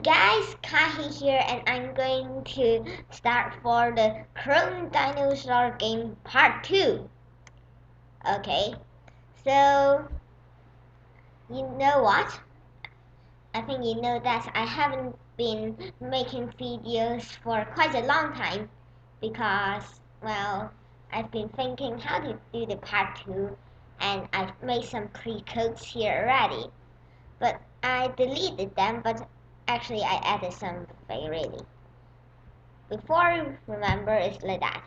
guys, Kahi here, and I'm going to start for the Chrome Dinosaur game part 2. Okay, so you know what? I think you know that I haven't been making videos for quite a long time because, well, I've been thinking how to do the part 2 and I've made some pre-codes here already. But I deleted them, but actually I added something really. Before, remember, it's like that.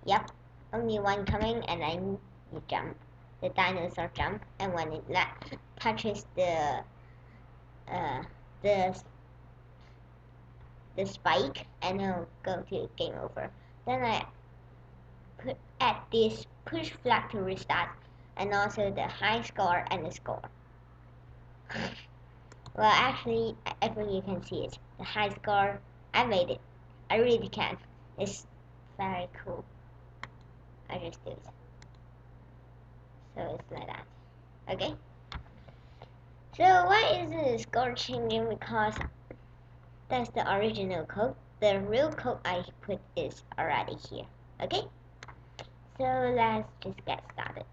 Yep, only one coming and then you jump. The dinosaur jump, and when it touches the the spike, and it'll go to game over. Then I add this push flag to restart, and also the high score and the score. Well, actually, I think you can see it. The high score, I made it. I really can. It's very cool. I just do it. So it's like that. Okay? So why is the score changing? Because that's the original code. The real code I put is already here. Okay? So let's just get started.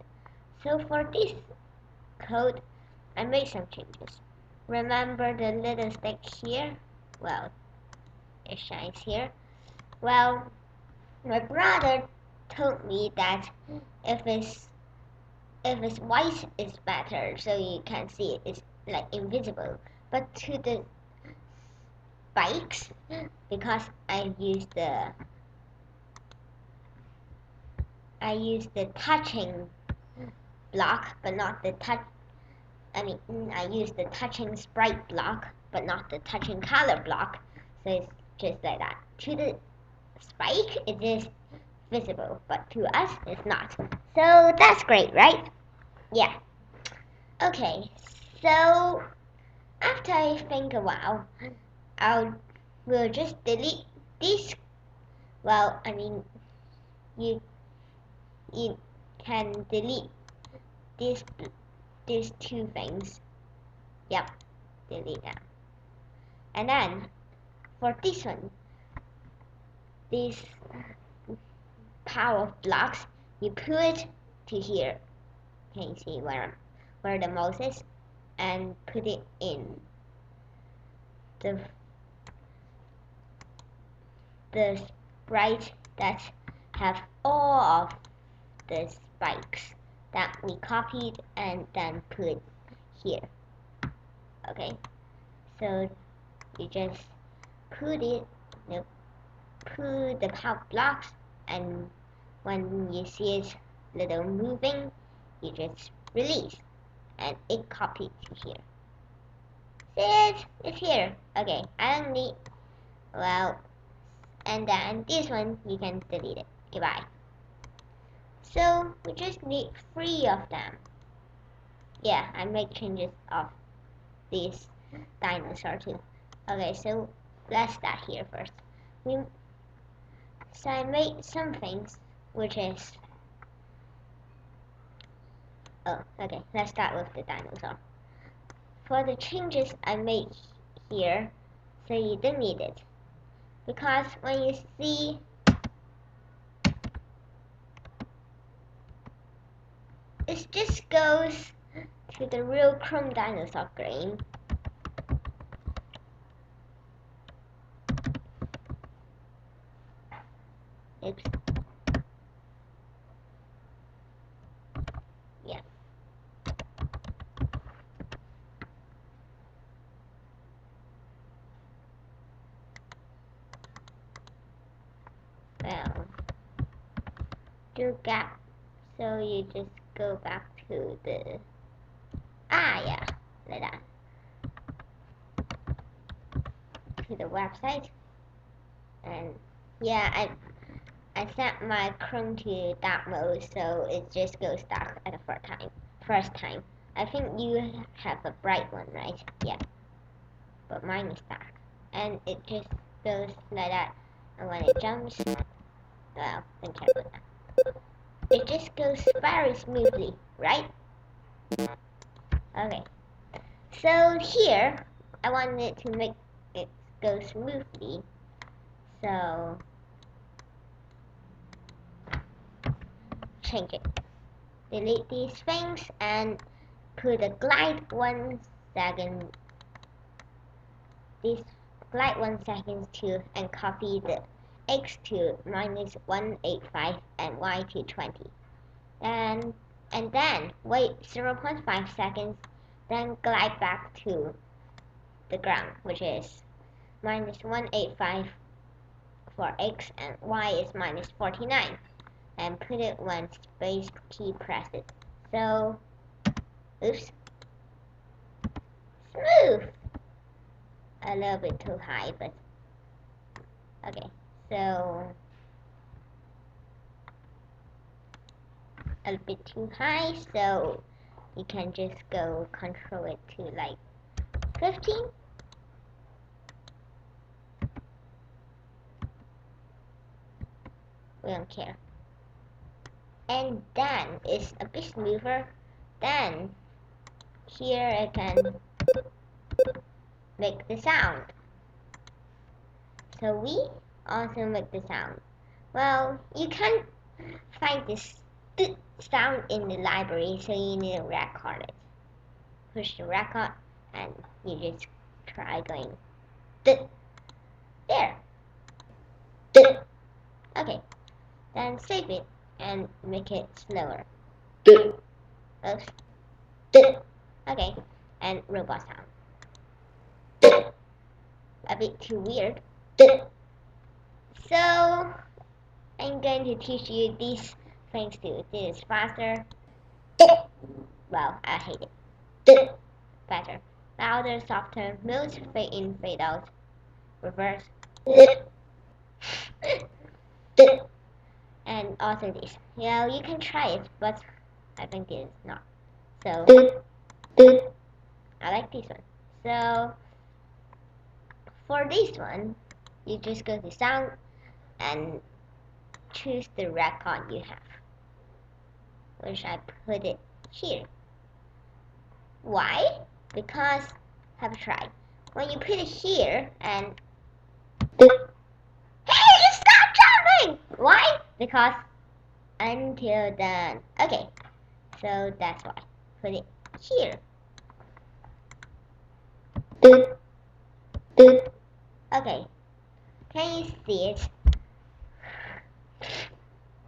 So for this code, I made some changes. Remember the little stick here? Well, it shines here. Well, my brother told me that if it's white, it's better, so you can see it. It's like invisible. But to the spikes, because I used the touching block, but not the touch. I used the touching sprite block, but not the touching color block. So it's just like that. To the spike, it is visible, but to us, it's not. So that's great, right? Yeah. Okay. So after I think a while, we'll just delete this. Well, you can delete these two things. Yep, delete them. And then for this one, this power blocks, you put it to here. Can you see where the mouse is? And put it in the sprite that have all of the spikes that we copied and then put here. Okay, so you just put the power blocks, and when you see it little moving, you just release, and it copied to here. See it? It's here. Okay, I don't need. Well, and then this one you can delete it. Goodbye. So we just need 3 of them. Yeah, I make changes of this dinosaur too. Okay, so let's start here first. So I made some things, which is okay. Let's start with the dinosaur. For the changes I made here, so you don't need it, because when you see it just goes to the real Chrome dinosaur game. Oops. Yeah. Well, do gap. So you just go back to the yeah, like that. To the website, and yeah, I set my Chrome to dark mode, so it just goes dark at the first time. I think you have a bright one, right? Yeah, but mine is dark, and it just goes like that. And when it jumps, well, think about that. It just goes very smoothly, right? Okay. So here, I wanted to make go smoothly. So change it. Delete these things and put a glide 1 second. This glide 1 second to and copy the x to -185 and y to 20. And then wait 0.5 seconds, then glide back to the ground, which is -185 for x and y is -49, and put it when space key pressed. So, oops, smooth. A little bit too high, but okay. So a bit too high, so you can just go control it to like 15. We don't care. And then it's a bit smoother. Then here I can make the sound. So we also make the sound. Well, you can't find this sound in the library, so you need to record it. Push the record and you just try going there. Okay, then save it and make it slower. Oops. Okay, and robot sound. A bit too weird. So I'm going to teach you these things too. This is faster. Well, I hate it. Better. Louder, softer, modes, fade in, fade out, reverse. And also this. Yeah, you can try it, but I think it is not. So I like this one. So for this one, you just go to sound and choose the record you have, which I put it here. Why? Because have a try. When you put it here and hey, it's not jumping. Why? Because until then. Okay, so that's why. Put it here. Okay, can you see it?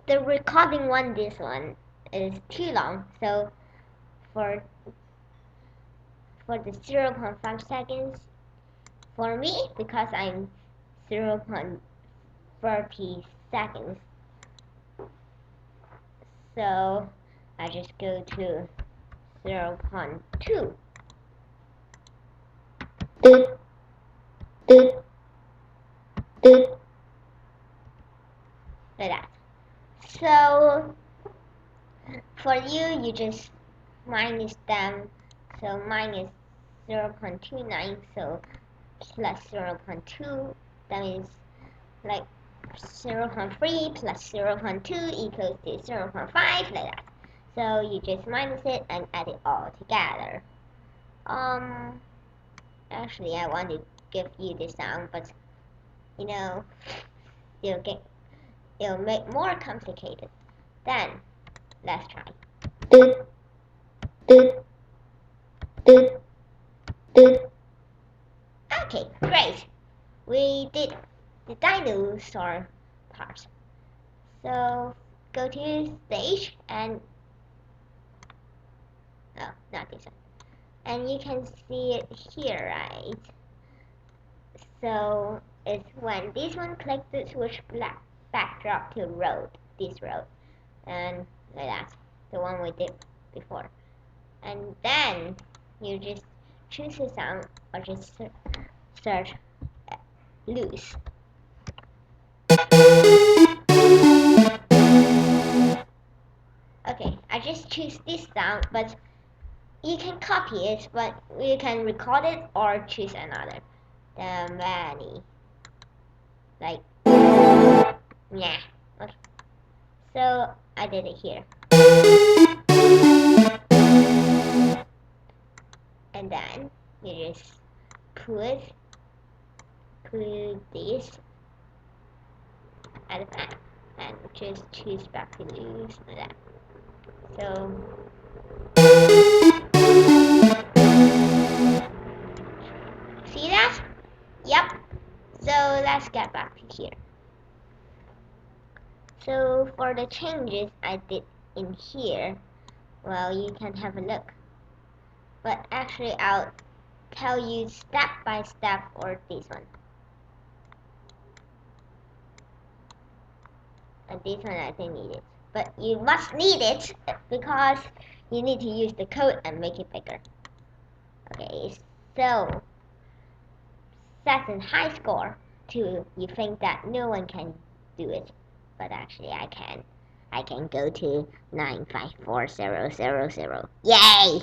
The recording one, this one, is too long, so for the 0.5 seconds, for me, because I'm 0.30 seconds, so I just go to 0.2. Like that. So for you, you just minus them. So minus 0.29, so plus 0.2, that means like 0.3 plus 0.2 equals to 0.5, like that. So you just minus it and add it all together. Actually I want to give you the sound, but you know, it'll make more complicated. Then let's try. Okay, great. We did the dinosaur part. So go to stage and oh, not this one. And you can see it here, right? So it's when this one clicks the switch backdrop to road, this road, and like that, the one we did before. And then you just choose a sound or just search loose. Okay, I just choose this sound, but you can copy it, but you can record it or choose another. The many. Like, yeah. Okay. So I did it here. And then you just put put this at the back and just choose back to loose like that. So see that? Yep. So let's get back to here. So for the changes I did in here, well, you can have a look. But actually I'll tell you step by step for this one. And this one I don't need it. But you must need it because you need to use the code and make it bigger. Okay, so set a high score to you think that no one can do it, but actually I can. I can go to 954000. Yay!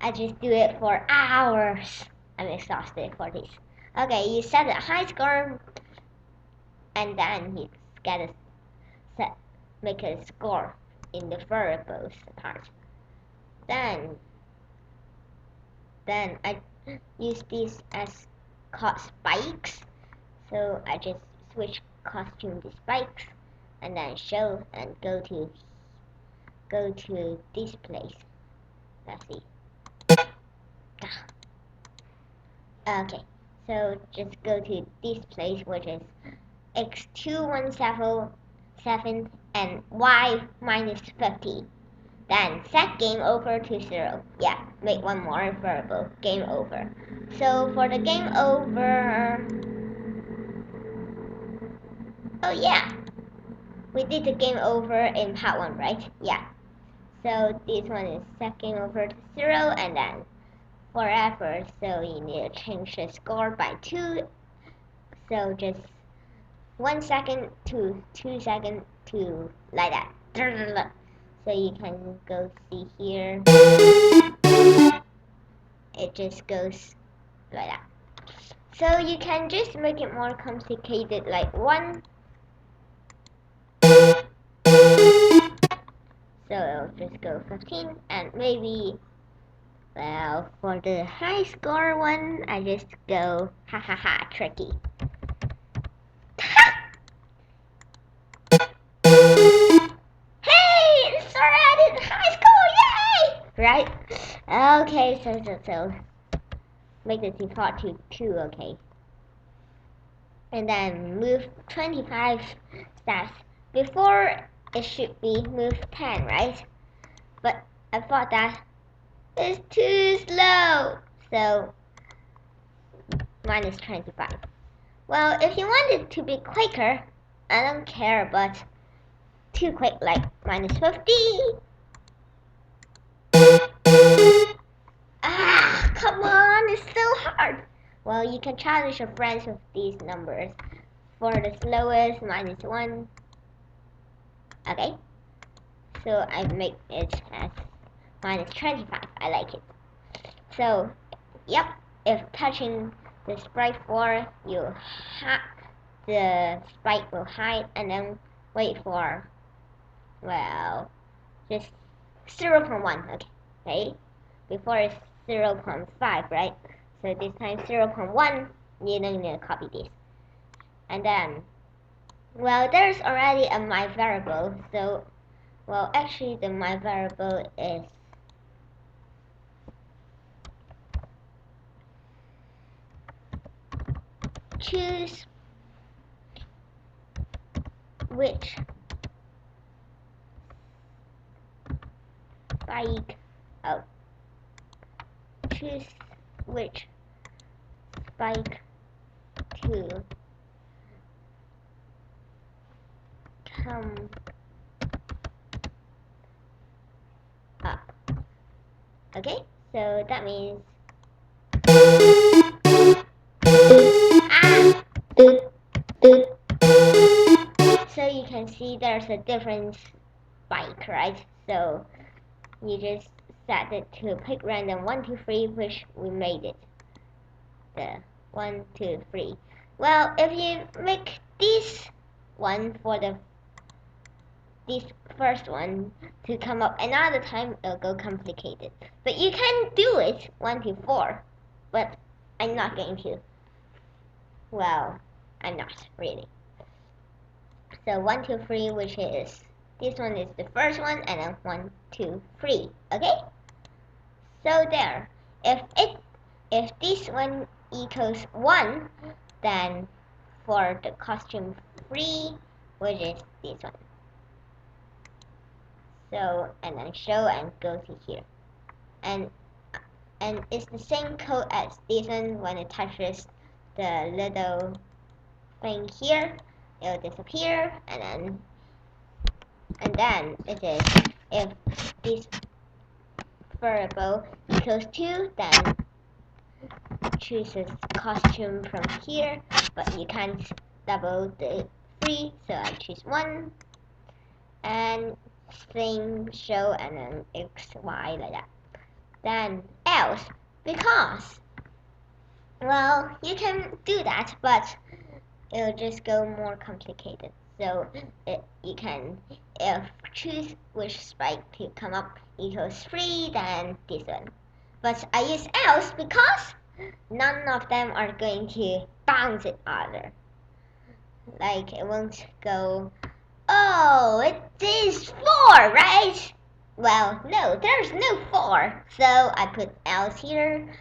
I just do it for hours. I'm exhausted for this. Okay, you set a high score and then you get a make a score in the variables part. Then I use this as called spikes. So I just switch costume to spikes and then show and go to this place. Let's see. Okay, so just go to this place which is x217 and y minus 50. Then set game over to 0. Yeah, make one more variable. Game over. So for the game over, oh yeah, we did the game over in part 1, right? Yeah. So this one is set game over to 0 and then forever. So you need to change the score by 2. So just 1 second to 2 seconds to like that. So you can go see here. It just goes like that. So you can just make it more complicated, like 1. So it'll just go 15 and maybe, well, for the high score one, I just go ha ha ha tricky. Hey, it's already high score, yay! Right? Okay, so make the default to 2, okay. And then move 25 steps. Before it should be move 10, right? But I thought that is too slow. So minus 25. Well, if you want it to be quicker, I don't care, but too quick, like minus 50. Ah, come on, it's so hard. Well, you can challenge your friends with these numbers. For the slowest, minus 1. Okay. So I make it as minus 25. I like it. So, yep, if touching the sprite 4, the sprite will hide and then wait for, well, just 0.1, okay? Before it's 0.5, right? So this time 0.1, you don't need to copy this. And then, well, there's already a my variable, so, well, actually the my variable is choose which spike, choose which spike to come up. Okay, so that means so you can see there's a different spike, right? So you just set it to pick random 1, 2, 3, which we made it. The 1, 2, 3. Well, if you make this one for this first one to come up another time, it'll go complicated. But you can do it 1 to 4, but I'm not going to. Well, I'm not really. So 1, 2, 3, which is this one is the first one, and then 1, 2, 3. Okay. So there. If this one equals 1, then for the costume 3, which is this one. So and then show and go to here, and it's the same code as this one. When it touches the little thing here, it'll disappear, and then it is if this variable equals 2, then choose a costume from here, but you can't double the 3, so I choose 1, and same show, and then x, y, like that. Then else, because, well, you can do that, but it'll just go more complicated. So you can, if choose which spike to come up equals 3, then this one. But I use else because none of them are going to bounce it either. Like it won't go, oh, it is 4, right? Well, no, there's no 4. So I put else here.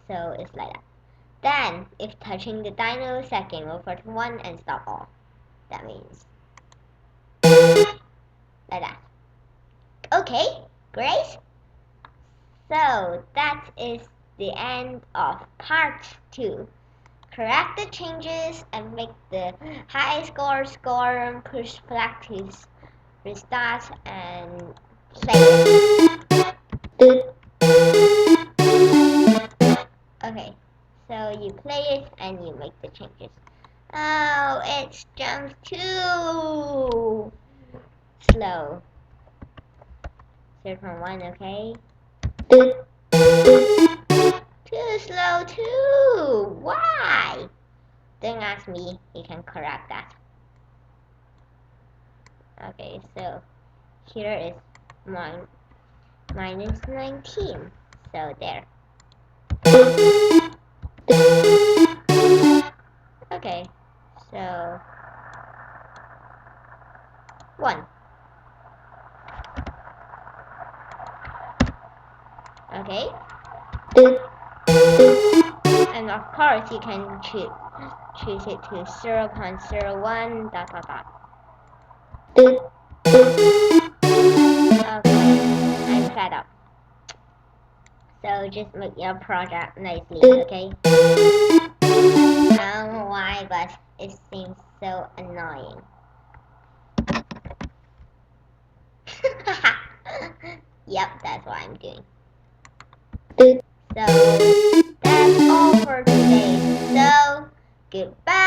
So it's like that. Then, if touching the dino, second will first 1 and stop all. That means like that. Okay, great. So that is the end of part 2. Correct the changes and make the high score, push flag to restart and play it. Okay, so you play it and you make the changes. Oh, it's jump too slow. 0.1, okay? Too slow too. Why? Don't ask me. You can correct that. Okay, so here is minus 19. So there. Okay, so 1. Okay. And of course you can choose it to 0.01 dot dot dot. Okay, I'm fed up. So just make your project nicely, okay? I don't know why, but it seems so annoying. Yep, that's what I'm doing. So that's all for today. So goodbye.